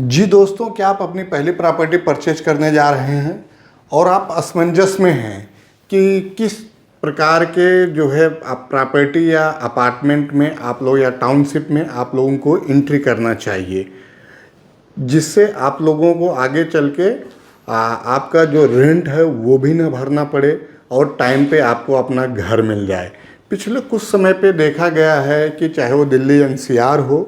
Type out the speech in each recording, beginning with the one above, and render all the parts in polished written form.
जी दोस्तों, क्या आप अपनी पहली प्रॉपर्टी परचेज करने जा रहे हैं और आप असमंजस में हैं कि किस प्रकार के जो है आप प्रॉपर्टी या अपार्टमेंट में आप लोग या टाउनशिप में आप लोगों को एंट्री करना चाहिए, जिससे आप लोगों को आगे चल के आपका जो रेंट है वो भी ना भरना पड़े और टाइम पे आपको अपना घर मिल जाए। पिछले कुछ समय पे देखा गया है कि चाहे वो दिल्ली एनसीआर हो,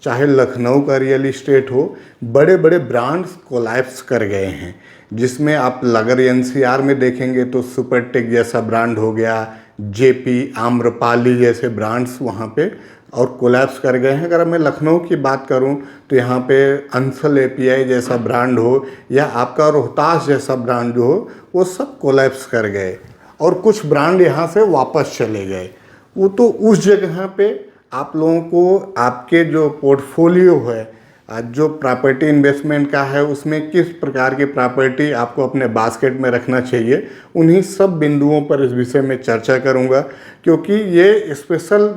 चाहे लखनऊ का रियल इस्टेट हो, बड़े बड़े ब्रांड्स कोलैप्स कर गए हैं। जिसमें आप अगर एनसीआर में देखेंगे तो सुपरटेक जैसा ब्रांड हो गया, जेपी, आम्रपाली जैसे ब्रांड्स वहाँ पे और कोलैप्स कर गए हैं। अगर मैं लखनऊ की बात करूं तो यहाँ पे अंसल एपीआई जैसा ब्रांड हो या आपका रोहतास जैसा ब्रांड जो हो, वो सब कोलैप्स कर गए और कुछ ब्रांड यहाँ से वापस चले गए। वो तो उस जगह पे आप लोगों को आपके जो पोर्टफोलियो है, जो प्रॉपर्टी इन्वेस्टमेंट का है, उसमें किस प्रकार की प्रॉपर्टी आपको अपने बास्केट में रखना चाहिए, उन्हीं सब बिंदुओं पर इस विषय में चर्चा करूंगा। क्योंकि ये स्पेशल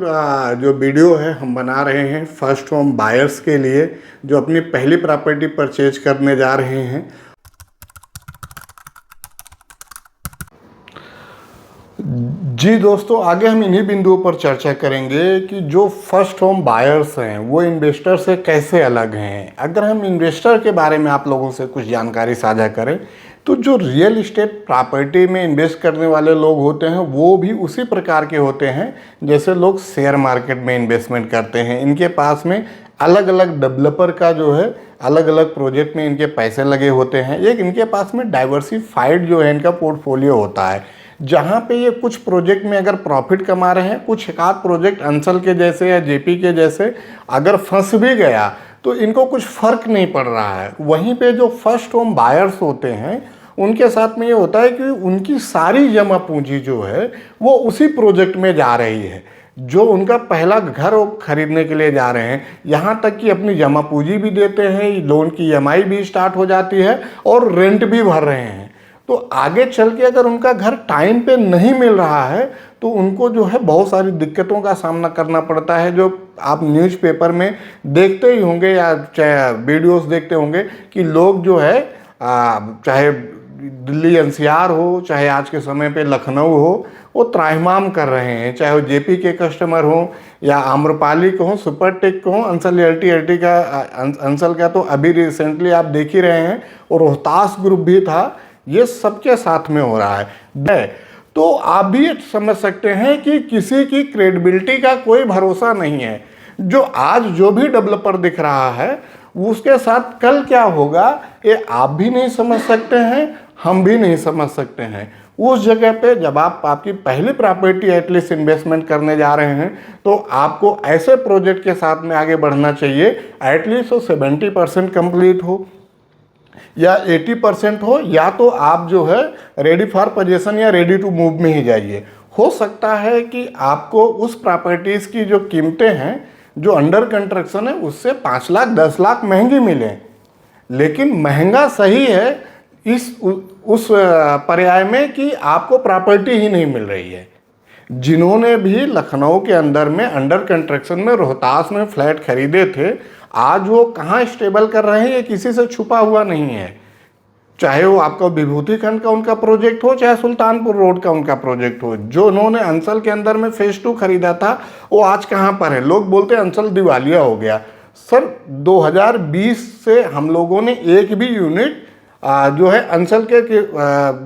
जो वीडियो है हम बना रहे हैं फर्स्ट होम बायर्स के लिए, जो अपनी पहली प्रॉपर्टी परचेज करने जा रहे हैं। जी दोस्तों, आगे हम इन्हीं बिंदुओं पर चर्चा करेंगे कि जो फर्स्ट होम बायर्स हैं वो इन्वेस्टर से कैसे अलग हैं। अगर हम इन्वेस्टर के बारे में आप लोगों से कुछ जानकारी साझा करें तो जो रियल इस्टेट प्रॉपर्टी में इन्वेस्ट करने वाले लोग होते हैं वो भी उसी प्रकार के होते हैं जैसे लोग शेयर मार्केट में इन्वेस्टमेंट करते हैं। इनके पास में अलग अलग डेवलपर का जो है अलग अलग प्रोजेक्ट में इनके पैसे लगे होते हैं। एक इनके पास में डाइवर्सिफाइड जो है इनका पोर्टफोलियो होता है, जहाँ पे ये कुछ प्रोजेक्ट में अगर प्रॉफिट कमा रहे हैं, कुछ एक आध प्रोजेक्ट अंसल के जैसे या जेपी के जैसे अगर फंस भी गया तो इनको कुछ फर्क नहीं पड़ रहा है। वहीं पे जो फर्स्ट होम बायर्स होते हैं उनके साथ में ये होता है कि उनकी सारी जमा पूंजी जो है वो उसी प्रोजेक्ट में जा रही है, जो उनका पहला घर खरीदने के लिए जा रहे हैं। यहाँ तक कि अपनी जमा पूंजी भी देते हैं, लोन की ईएमआई भी स्टार्ट हो जाती है और रेंट भी भर रहे हैं। तो आगे चल के अगर उनका घर टाइम पे नहीं मिल रहा है तो उनको जो है बहुत सारी दिक्कतों का सामना करना पड़ता है, जो आप न्यूज़पेपर में देखते ही होंगे या चाहे वीडियोस देखते होंगे कि लोग जो है चाहे दिल्ली एनसीआर हो, चाहे आज के समय पे लखनऊ हो, वो त्राहिमाम कर रहे हैं। चाहे वो जेपी के कस्टमर हो या आम्रपाली को हो, सुपरटेक को हो, अंसल एलटी का अंसल का तो अभी रिसेंटली आप देख ही रहे हैं, और रोहतास ग्रुप भी था। ये सबके साथ में हो रहा है। तो आप भी समझ सकते हैं कि किसी की क्रेडिबिलिटी का कोई भरोसा नहीं है। जो आज जो भी डेवलपर दिख रहा है उसके साथ कल क्या होगा ये आप भी नहीं समझ सकते हैं, हम भी नहीं समझ सकते हैं। उस जगह पे जब आप आपकी पहली प्रॉपर्टी एटलीस्ट इन्वेस्टमेंट करने जा रहे हैं तो आपको ऐसे प्रोजेक्ट के साथ में आगे बढ़ना चाहिए एटलीस्ट वो 70% कंप्लीट हो या 80% हो, या तो आप जो है रेडी फॉर पोजेशन या रेडी टू मूव में ही जाइए। हो सकता है कि आपको उस प्रॉपर्टीज़ की जो कीमतें हैं जो अंडर कंस्ट्रक्शन है उससे 5 लाख 10 लाख महंगी मिले, लेकिन महंगा सही है उस पर्याय में कि आपको प्रॉपर्टी ही नहीं मिल रही है। जिन्होंने भी लखनऊ के अंदर में अंडर कंस्ट्रक्शन में रोहतास में फ्लैट खरीदे थे, आज वो कहाँ स्टेबल कर रहे हैं ये किसी से छुपा हुआ नहीं है। चाहे वो आपका विभूति खंड का उनका प्रोजेक्ट हो, चाहे सुल्तानपुर रोड का उनका प्रोजेक्ट हो। जो उन्होंने अंसल के अंदर में फेज 2 खरीदा था वो आज कहाँ पर है। लोग बोलते हैं अंसल दिवालिया हो गया। सर 2020 से हम लोगों ने एक भी यूनिट जो है अंसल के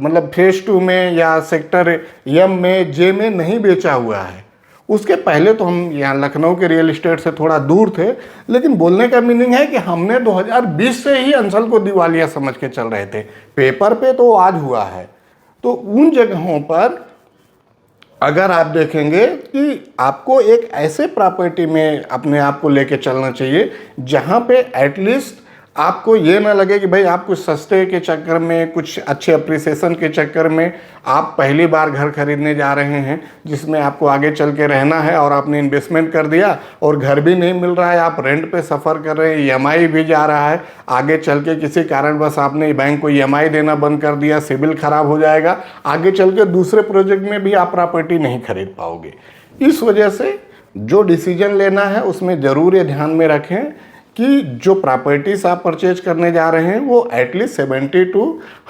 मतलब फेज 2 में या सेक्टर एम में जे में नहीं बेचा हुआ है। उसके पहले तो हम यहाँ लखनऊ के रियल इस्टेट से थोड़ा दूर थे, लेकिन बोलने का मीनिंग है कि हमने 2020 से ही अंसल को दिवालिया समझ के चल रहे थे। पेपर पे तो आज हुआ है। तो उन जगहों पर अगर आप देखेंगे कि आपको एक ऐसे प्रॉपर्टी में अपने आप को लेके चलना चाहिए जहाँ पे एटलीस्ट आपको ये ना लगे कि भाई आप कुछ सस्ते के चक्कर में, कुछ अच्छे अप्रिसिएशन के चक्कर में आप पहली बार घर खरीदने जा रहे हैं जिसमें आपको आगे चल के रहना है और आपने इन्वेस्टमेंट कर दिया और घर भी नहीं मिल रहा है, आप रेंट पे सफ़र कर रहे हैं, ईएमआई भी जा रहा है, आगे चल के किसी कारणवश आपने बैंक को ईएमआई देना बंद कर दिया, सिबिल खराब हो जाएगा, आगे चल के दूसरे प्रोजेक्ट में भी आप प्रॉपर्टी नहीं खरीद पाओगे। इस वजह से जो डिसीजन लेना है उसमें ज़रूर ये ध्यान में रखें कि जो प्रॉपर्टीज आप परचेज करने जा रहे हैं वो एटलीस्ट 70 to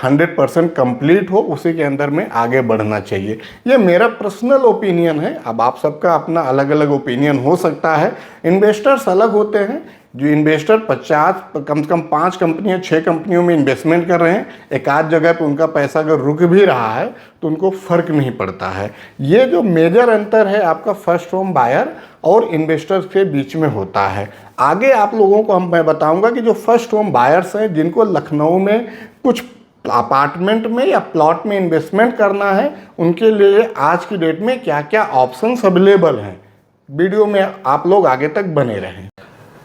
100% कंप्लीट हो, उसी के अंदर में आगे बढ़ना चाहिए। ये मेरा पर्सनल ओपिनियन है, अब आप सबका अपना अलग अलग ओपिनियन हो सकता है। इन्वेस्टर्स अलग होते हैं। जो इन्वेस्टर 50 कम से कम 5 कंपनियां 6 कंपनियों में इन्वेस्टमेंट कर रहे हैं, एक आध जगह पे उनका पैसा अगर रुक भी रहा है तो उनको फ़र्क नहीं पड़ता है। ये जो मेजर अंतर है आपका फर्स्ट होम बायर और इन्वेस्टर्स के बीच में होता है। आगे आप लोगों को मैं बताऊंगा कि जो फर्स्ट होम बायर्स हैं, जिनको लखनऊ में कुछ अपार्टमेंट में या प्लॉट में इन्वेस्टमेंट करना है, उनके लिए आज की डेट में क्या क्या ऑप्शंस अवेलेबल हैं, वीडियो में आप लोग आगे तक बने रहें।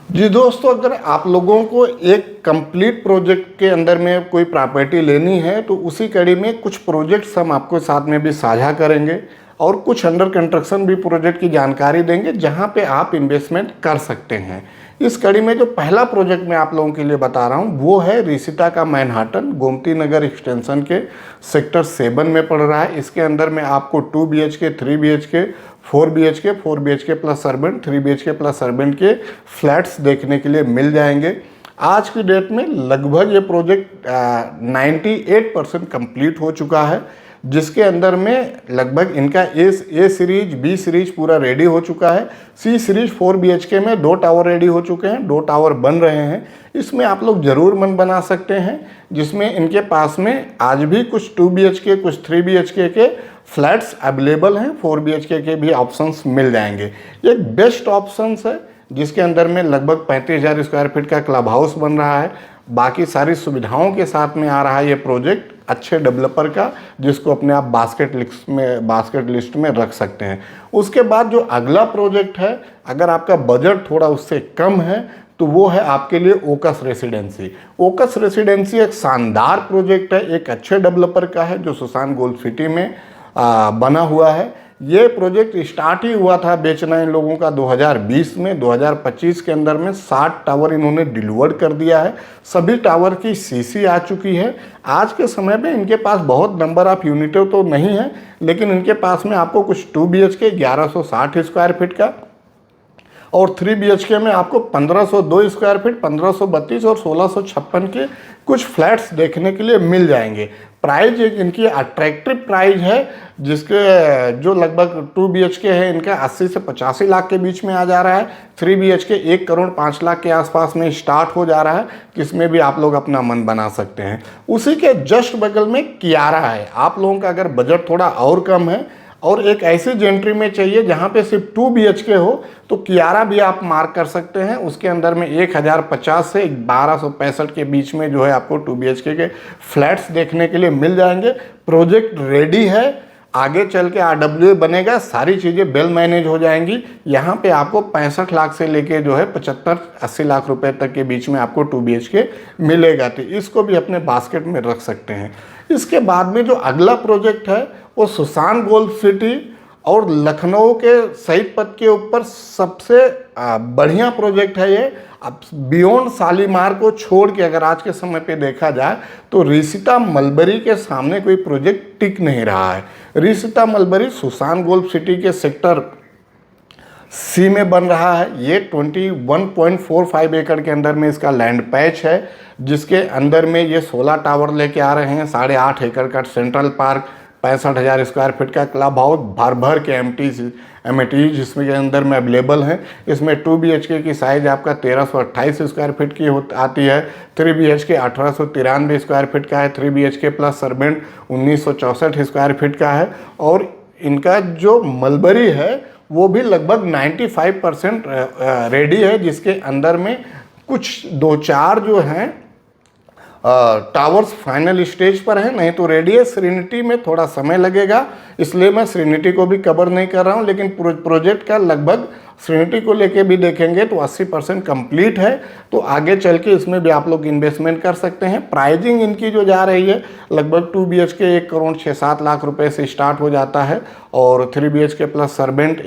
जी दोस्तों, अगर आप लोगों को एक कंप्लीट प्रोजेक्ट के अंदर में कोई प्रॉपर्टी लेनी है तो उसी कड़ी में कुछ प्रोजेक्ट्स हम आपको साथ में भी साझा करेंगे और कुछ अंडर कंस्ट्रक्शन भी प्रोजेक्ट की जानकारी देंगे जहां पे आप इन्वेस्टमेंट कर सकते हैं। इस कड़ी में जो पहला प्रोजेक्ट मैं आप लोगों के लिए बता रहा हूं वो है रिसिता का मैनहट्टन, गोमती नगर एक्सटेंशन के सेक्टर 7 में पड़ रहा है। इसके अंदर में आपको 2 BHK, 3 BHK, 4 BHK, 4 BHK plus servant, 3 BHK plus servant के फ्लैट्स देखने के लिए मिल जाएंगे। आज की डेट में लगभग ये प्रोजेक्ट 98% कंप्लीट हो चुका है, जिसके अंदर में लगभग इनका ए सीरीज, बी सीरीज पूरा रेडी हो चुका है। सी सीरीज 4 BHK में 2 टावर रेडी हो चुके हैं, 2 टावर बन रहे हैं। इसमें आप लोग ज़रूर मन बना सकते हैं, जिसमें इनके पास में आज भी कुछ 2 BHK, कुछ 3 BHK के फ्लैट्स अवेलेबल हैं। 4 BHK के भी ऑप्शंस मिल जाएंगे। ये बेस्ट ऑप्शंस है, जिसके अंदर में लगभग 35,000 स्क्वायर फीट का क्लब हाउस बन रहा है। बाकी सारी सुविधाओं के साथ में आ रहा है ये प्रोजेक्ट, अच्छे डेवलपर का, जिसको अपने आप बास्केट लिस्ट में रख सकते हैं। उसके बाद जो अगला प्रोजेक्ट है, अगर आपका बजट थोड़ा उससे कम है तो वो है आपके लिए ओकस रेसिडेंसी। ओकस रेसिडेंसी एक शानदार प्रोजेक्ट है, एक अच्छे डेवलपर का है जो सुशांत गोल्ड सिटी में बना हुआ है। ये प्रोजेक्ट स्टार्ट ही हुआ था बेचना इन लोगों का 2020 में। 2025 के अंदर में 60 टावर इन्होंने डिलीवर कर दिया है। सभी टावर की सीसी आ चुकी है। आज के समय में इनके पास बहुत नंबर ऑफ यूनिटें तो नहीं है, लेकिन इनके पास में आपको कुछ 2 BHK 1160 स्क्वायर फीट का और 3 BHK में आपको 1502 स्क्वायर फीट, 1532 और 1656 के कुछ फ्लैट्स देखने के लिए मिल जाएंगे। प्राइस एक इनकी अट्रैक्टिव प्राइस है, जिसके जो लगभग 2 BHK है इनका 80 से 85 लाख के बीच में आ जा रहा है। 3 BHK 1 करोड़ 5 लाख के आसपास में स्टार्ट हो जा रहा है, जिसमें भी आप लोग अपना मन बना सकते हैं। उसी के जस्ट बगल में कियारा है। आप लोगों का अगर बजट थोड़ा और कम है और एक ऐसी जेंट्री में चाहिए जहां पे सिर्फ 2 BHK हो, तो कियारा भी आप मार्क कर सकते हैं। उसके अंदर में 1050 से 1265 के बीच में जो है आपको 2 BHK के फ्लैट्स देखने के लिए मिल जाएंगे। प्रोजेक्ट रेडी है, आगे चल के RWA बनेगा, सारी चीज़ें वेल मैनेज हो जाएंगी। यहाँ पे आपको 65 लाख से लेके जो है 75-80 लाख रुपए तक के बीच में आपको 2 BHK मिलेगा, तो इसको भी अपने बास्केट में रख सकते हैं। इसके बाद में जो अगला प्रोजेक्ट है वो सुशांत गोल्ड सिटी और लखनऊ के शहीद पथ के ऊपर सबसे बढ़िया प्रोजेक्ट है ये। अब बियॉन्ड शालीमार को छोड़ के अगर आज के समय पे देखा जाए तो रिसिता मलबरी के सामने कोई प्रोजेक्ट टिक नहीं रहा है। रिसिता मलबरी सुशांत गोल्ड सिटी के सेक्टर C में बन रहा है। ये 21.45 एकड़ के अंदर में इसका लैंड पैच है, जिसके अंदर में ये 16 टावर लेके आ रहे हैं। 8.5 एकड़ का सेंट्रल पार्क, 65,000 स्क्वायर फीट का क्लब हाउस, भर के एमिटीज इसमें के अंदर में अवेलेबल हैं। इसमें 2 BHK की साइज आपका 1328 स्क्वायर फीट की आती है। 3 BHK 1893 स्क्वायर फीट का है। 3 BHK plus servant 1964 square feet का है। और इनका जो मलबरी है वो भी लगभग 95% रेडी है, जिसके अंदर में कुछ 2-4 जो हैं टावर्स फाइनल स्टेज पर है, नहीं तो रेडी है। श्रीनिटी में थोड़ा समय लगेगा, इसलिए मैं श्रीनिटी को भी कवर नहीं कर रहा हूं, लेकिन प्रोजेक्ट का लगभग श्रीनिटी को लेके भी देखेंगे तो 80% कंप्लीट है। तो आगे चल के इसमें भी आप लोग इन्वेस्टमेंट कर सकते हैं। प्राइजिंग इनकी जो जा रही है लगभग 2 BHK 1 करोड़ 6-7 लाख रुपए से स्टार्ट हो जाता है और 3 BHK प्लस सर्वेंट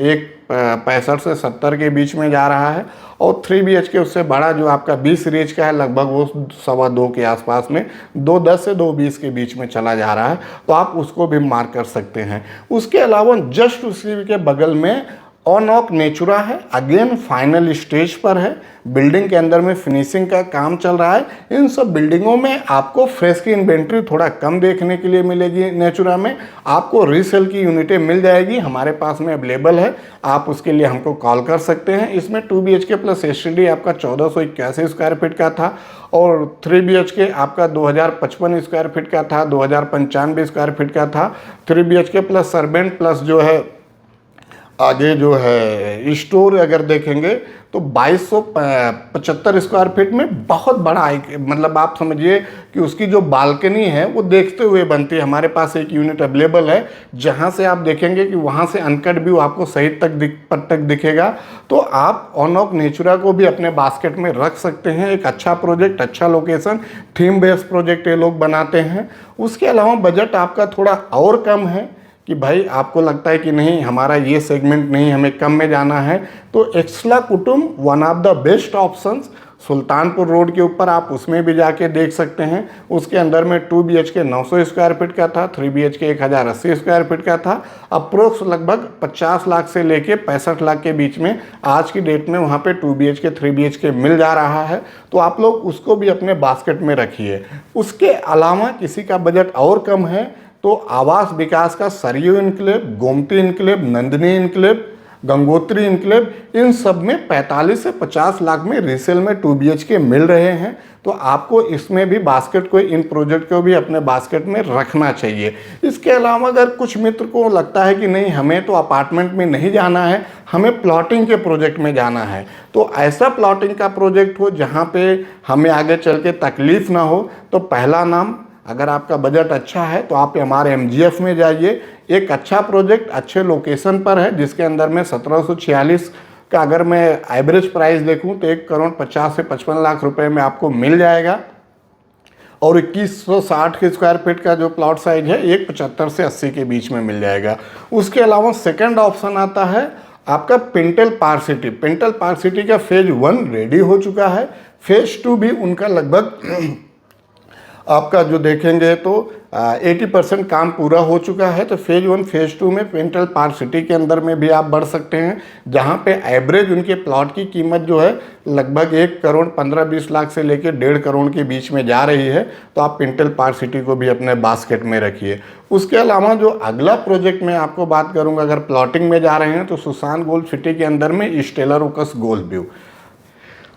65 से 70 के बीच में जा रहा है। और 3 BHK उससे बड़ा जो आपका 20 सीरीज का है लगभग वो 2.25 के आसपास में 2.10 से 2.20 के बीच में चला जा रहा है, तो आप उसको भी मार्क कर सकते हैं। उसके अलावा जस्ट उसी के बगल में ऑनॉक नेचुरा है, अगेन फाइनल स्टेज पर है, बिल्डिंग के अंदर में फिनिशिंग का काम चल रहा है। इन सब बिल्डिंगों में आपको फ्रेश की इन्वेंट्री थोड़ा कम देखने के लिए मिलेगी। नेचुरा में आपको रीसेल की यूनिटें मिल जाएगी, हमारे पास में अवेलेबल है, आप उसके लिए हमको कॉल कर सकते हैं। इसमें 2 BHK प्लस एसटीडी आपका 1481 स्क्वायर फीट का था और 3 BHK आपका 2055 स्क्वायर फीट का था, 2095 स्क्वायर फीट का था। 3 BHK प्लस सर्वेंट प्लस जो है आगे जो है स्टोर अगर देखेंगे तो 2275 स्क्वायर फीट में बहुत बड़ा मतलब आप समझिए कि उसकी जो बालकनी है वो देखते हुए बनती है। हमारे पास एक यूनिट अवेलेबल है जहां से आप देखेंगे कि वहां से अनकट व्यू आपको सही तक दिखेगा। तो आप ऑनॉक नेचुरा को भी अपने बास्केट में रख सकते हैं। एक अच्छा प्रोजेक्ट, अच्छा लोकेशन, थीम बेस्ड प्रोजेक्ट ये लोग बनाते हैं। उसके अलावा बजट आपका थोड़ा और कम है कि भाई आपको लगता है कि नहीं हमारा ये सेगमेंट नहीं, हमें कम में जाना है, तो एक्सला कुटुंब one of the best options Sultanpur road के ऊपर आप उसमें भी जाके देख सकते हैं। उसके अंदर में 2 BHK 900 स्क्वायर फीट का था, 3 BHK 1080 स्क्वायर फीट का था। अप्रोक्स लगभग 50 लाख से लेके 65 लाख के बीच में आज की डेट में वहाँ पे 2 BHK 3 BHK मिल जा रहा है। तो आप लोग उसको भी अपने बास्केट में रखिए। उसके अलावा किसी का बजट और कम है तो आवास विकास का Sarayu enclave, Gomti enclave, Nandini enclave, Gangotri enclave, इन सब में 45 से 50 लाख में रीसेल में 2 BHK मिल रहे हैं। तो आपको इसमें भी बास्केट को, इन प्रोजेक्ट को भी अपने बास्केट में रखना चाहिए। इसके अलावा अगर कुछ मित्र को लगता है कि नहीं हमें तो अपार्टमेंट में नहीं जाना है, हमें प्लॉटिंग के प्रोजेक्ट में जाना है, तो ऐसा प्लॉटिंग का प्रोजेक्ट हो जहाँ पे हमें आगे चल के तकलीफ ना हो, तो पहला नाम, अगर आपका बजट अच्छा है तो आप हमारे MGF में जाइए। एक अच्छा प्रोजेक्ट अच्छे लोकेशन पर है जिसके अंदर में 1746 का अगर मैं एवरेज प्राइस देखूं तो 1,50 से 55 लाख रुपए में आपको मिल जाएगा और 2160 के स्क्वायर फीट का जो प्लॉट साइज है 175 से 80 के बीच में मिल जाएगा। उसके अलावा सेकंड ऑप्शन आता है आपका pintail park city. Pintail park city का फेज 1 रेडी हो चुका है, फेज 2 भी उनका लगभग आपका जो देखेंगे तो 80% काम पूरा हो चुका है। तो फेज 1 फेज 2 में पिंटल पार्क सिटी के अंदर में भी आप बढ़ सकते हैं, जहां पे एवरेज उनके प्लॉट की कीमत जो है लगभग 1,15-20 लाख से लेकर 1.5 करोड़ के बीच में जा रही है। तो आप पिंटल पार्क सिटी को भी अपने बास्केट में रखिए। उसके अलावा जो अगला प्रोजेक्ट मैं आपको बात करूँगा, अगर प्लॉटिंग में जा रहे हैं तो सुसान गोल्ड सिटी के अंदर में स्टेलर ओकस गोल्ड व्यू,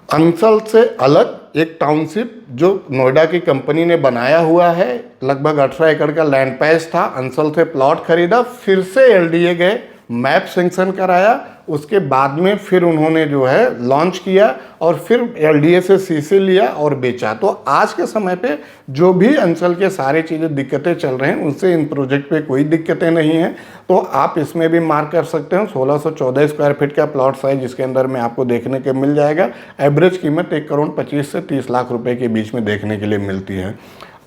अंसल से अलग एक टाउनशिप जो नोएडा की कंपनी ने बनाया हुआ है। लगभग 18 एकड़ का लैंड पैच था, अंसल से प्लॉट खरीदा, फिर से LDA गए, मैप सेंक्शन कराया, उसके बाद में फिर उन्होंने जो है लॉन्च किया और फिर LDA से CC लिया और बेचा। तो आज के समय पे जो भी अंचल के सारी चीज़ें दिक्कतें चल रहे हैं उनसे इन प्रोजेक्ट पे कोई दिक्कतें नहीं हैं। तो आप इसमें भी मार्क कर सकते हैं। 1614 स्क्वायर फीट का प्लॉट साइज जिसके अंदर में आपको देखने के मिल जाएगा। एवरेज कीमत 1,25 से 30 लाख रुपए के बीच में देखने के लिए मिलती है।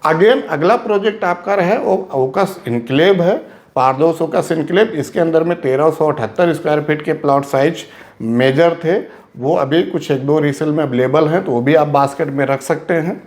अगेन अगला प्रोजेक्ट आपका है वो ओकस इनक्लेव है, पारदोस ओकस इनक्लेव। इसके अंदर में 1378 स्क्वायर फीट के प्लॉट साइज मेजर थे, वो अभी कुछ 1-2 रीसेल में अवेलेबल हैं, तो वो भी आप बास्केट में रख सकते हैं,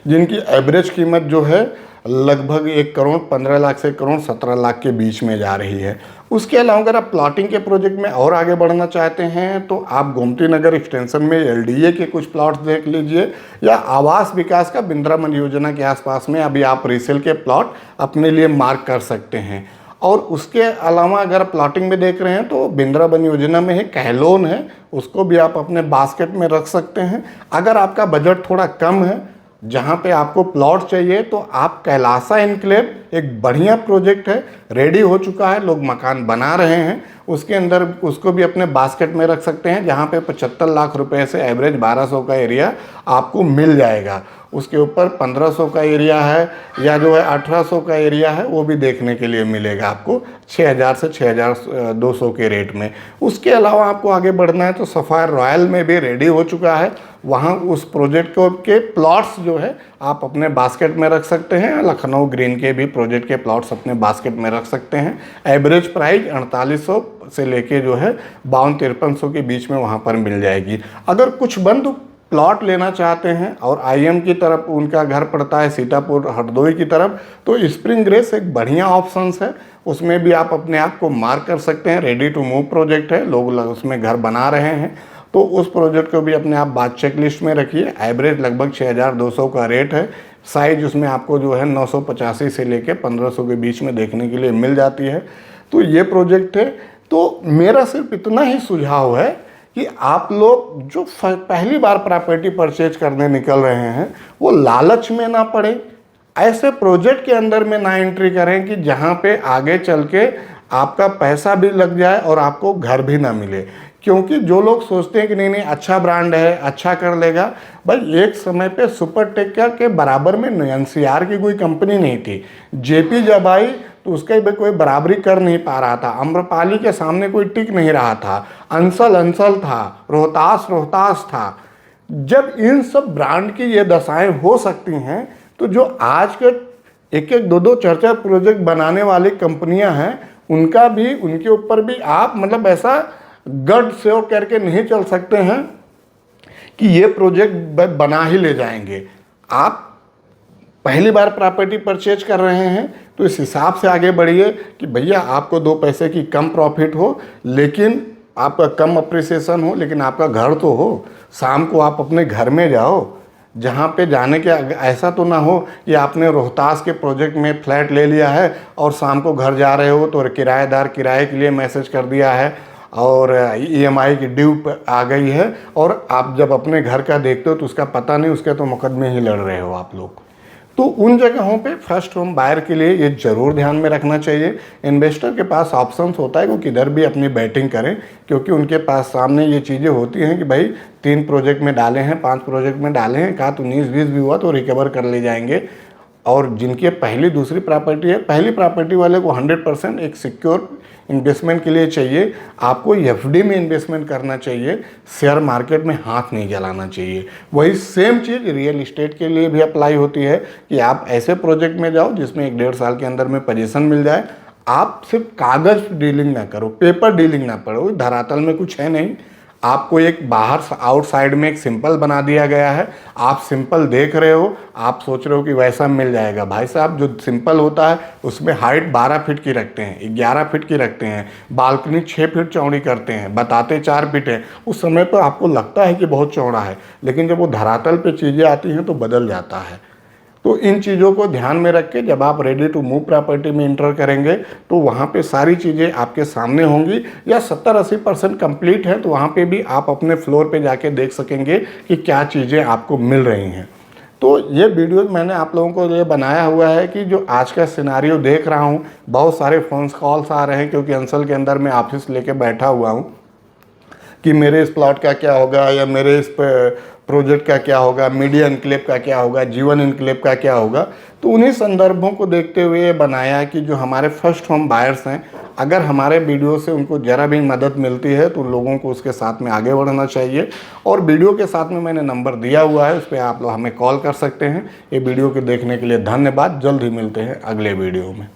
जिनकी एवरेज कीमत जो है लगभग 1,15 लाख से 1,17 लाख के बीच में जा रही है। उसके अलावा अगर आप प्लॉटिंग के प्रोजेक्ट में और आगे बढ़ना चाहते हैं तो आप गोमती नगर एक्सटेंशन में LDA के कुछ प्लॉट्स देख लीजिए, या आवास विकास का बिंद्रावन योजना के आसपास में अभी आप रीसेल के प्लॉट अपने लिए मार्क कर सकते हैं। और उसके अलावा अगर प्लॉटिंग में देख रहे हैं तो बिंद्रावन योजना में ही कहलोन है, उसको भी आप अपने बास्केट में रख सकते हैं। अगर आपका बजट थोड़ा कम है, जहाँ पे आपको प्लॉट चाहिए, तो आप कैलासा इनक्लेव एक बढ़िया प्रोजेक्ट है, रेडी हो चुका है, लोग मकान बना रहे हैं, उसके अंदर उसको भी अपने बास्केट में रख सकते हैं, जहाँ पे 75 लाख रुपए से एवरेज 1200 का एरिया आपको मिल जाएगा। उसके ऊपर 1500 का एरिया है या जो है 1800 का एरिया है, वो भी देखने के लिए मिलेगा आपको 6000 से 6200 के रेट में। उसके अलावा आपको आगे बढ़ना है तो सफ़ायर रॉयल में भी रेडी हो चुका है, वहाँ उस प्रोजेक्ट के प्लॉट्स जो है आप अपने बास्केट में रख सकते हैं। लखनऊ ग्रीन के भी प्रोजेक्ट के प्लॉट्स अपने बास्केट में रख सकते हैं। एवरेज प्राइस 4800 से लेके जो है 52-5300 के बीच में वहाँ पर मिल जाएगी। अगर कुछ बंधु प्लॉट लेना चाहते हैं और आईएम की तरफ उनका घर पड़ता है सीतापुर हरदोई की तरफ, तो स्प्रिंग ग्रेस एक बढ़िया ऑप्शंस है। उसमें भी आप अपने आप को मार्क कर सकते हैं। रेडी टू मूव प्रोजेक्ट है, लोग उसमें घर बना रहे हैं, तो उस प्रोजेक्ट को भी अपने आप बात चेक लिस्ट में रखिए। एवरेज लगभग 6200 का रेट है। साइज उसमें आपको जो है 985 से लेके 1500 के बीच में देखने के लिए मिल जाती है। तो ये प्रोजेक्ट है। तो मेरा सिर्फ इतना ही सुझाव है कि आप लोग जो पहली बार प्रॉपर्टी परचेज करने निकल रहे हैं वो लालच में ना पड़े, ऐसे प्रोजेक्ट के अंदर में ना एंट्री करें कि जहां पे आगे चल के आपका पैसा भी लग जाए और आपको घर भी ना मिले। क्योंकि जो लोग सोचते हैं कि नहीं नहीं अच्छा ब्रांड है, अच्छा कर लेगा, भाई एक समय पे सुपरटेक के बराबर में एनसीआर की कोई कंपनी नहीं थी। जेपी जब आई तो उसका भी कोई बराबरी कर नहीं पा रहा था। आम्रपाली के सामने कोई टिक नहीं रहा था। अंसल था, रोहतास था। जब इन सब ब्रांड की ये दशाएं हो सकती हैं, तो जो आज के एक एक दो चर्चा प्रोजेक्ट बनाने वाली कंपनियां हैं, उनका भी, उनके ऊपर भी आप मतलब ऐसा गढ़ से करके नहीं चल सकते हैं कि ये प्रोजेक्ट बना ही ले जाएंगे। आप पहली बार प्रॉपर्टी परचेज कर रहे हैं तो इस हिसाब से आगे बढ़िए कि भैया आपको 2 पैसे की कम प्रॉफिट हो, लेकिन आपका कम अप्रिसिएशन हो, लेकिन आपका घर तो हो। शाम को आप अपने घर में जाओ, जहाँ पे जाने के ऐसा तो ना हो कि आपने रोहतास के प्रोजेक्ट में फ्लैट ले लिया है और शाम को घर जा रहे हो तो किराएदार किराए के लिए मैसेज कर दिया है और ईएमआई की ड्यू आ गई है, और आप जब अपने घर का देखते हो तो उसका पता नहीं, उसके तो मुकदमे ही लड़ रहे हो आप लोग। तो उन जगहों पे फर्स्ट होम बायर के लिए ये ज़रूर ध्यान में रखना चाहिए। इन्वेस्टर के पास ऑप्शंस होता है कि वो किधर भी अपनी बैटिंग करें, क्योंकि उनके पास सामने ये चीज़ें होती हैं कि भाई 3 प्रोजेक्ट में डाले हैं, 5 प्रोजेक्ट में डाले हैं, कहा तो 19-20 भी हुआ तो रिकवर कर ले जाएंगे। और जिनकी पहली दूसरी प्रॉपर्टी है, पहली प्रॉपर्टी वाले को 100% एक सिक्योर इन्वेस्टमेंट के लिए चाहिए। आपको एफडी में इन्वेस्टमेंट करना चाहिए, शेयर मार्केट में हाथ नहीं जलाना चाहिए। वही सेम चीज़ रियल इस्टेट के लिए भी अप्लाई होती है कि आप ऐसे प्रोजेक्ट में जाओ जिसमें 1-1.5 साल के अंदर में पोजीशन मिल जाए। आप सिर्फ कागज़ डीलिंग ना करो, पेपर डीलिंग ना पड़ो, धरातल में कुछ है नहीं। आपको एक बाहर आउटसाइड में एक सिंपल बना दिया गया है, आप सिंपल देख रहे हो, आप सोच रहे हो कि वैसा मिल जाएगा। भाई साहब, जो सिंपल होता है उसमें हाइट 12 फीट की रखते हैं, 11 फीट की रखते हैं, बालकनी 6 फीट चौड़ी करते हैं, बताते 4 फीट है। उस समय पर आपको लगता है कि बहुत चौड़ा है, लेकिन जब वो धरातल पे चीज़ें आती हैं तो बदल जाता है। तो इन चीज़ों को ध्यान में रख के जब आप रेडी टू मूव प्रॉपर्टी में इंटर करेंगे तो वहाँ पे सारी चीज़ें आपके सामने होंगी, या 70-80% कंप्लीट है तो वहाँ पे भी आप अपने फ्लोर पे जाके देख सकेंगे कि क्या चीज़ें आपको मिल रही हैं। तो ये वीडियो मैंने आप लोगों को ये बनाया हुआ है कि जो आज का सिनारियो देख रहा हूँ, बहुत सारे फ़ोन कॉल्स आ रहे हैं, क्योंकि अंसल के अंदर मैं ऑफिस लेके बैठा हुआ हूँ कि मेरे इस प्लॉट का क्या होगा, या मेरे इस प्रोजेक्ट का क्या होगा, मीडिया इनक्लेव का क्या होगा, जीवन इनक्लेव का क्या होगा। तो उन्हीं संदर्भों को देखते हुए ये बनाया कि जो हमारे फर्स्ट होम बायर्स हैं, अगर हमारे वीडियो से उनको ज़रा भी मदद मिलती है तो लोगों को उसके साथ में आगे बढ़ना चाहिए। और वीडियो के साथ में मैंने नंबर दिया हुआ है, उस पर आप लोग हमें कॉल कर सकते हैं। ये वीडियो को देखने के लिए धन्यवाद। जल्द ही मिलते हैं अगले वीडियो में।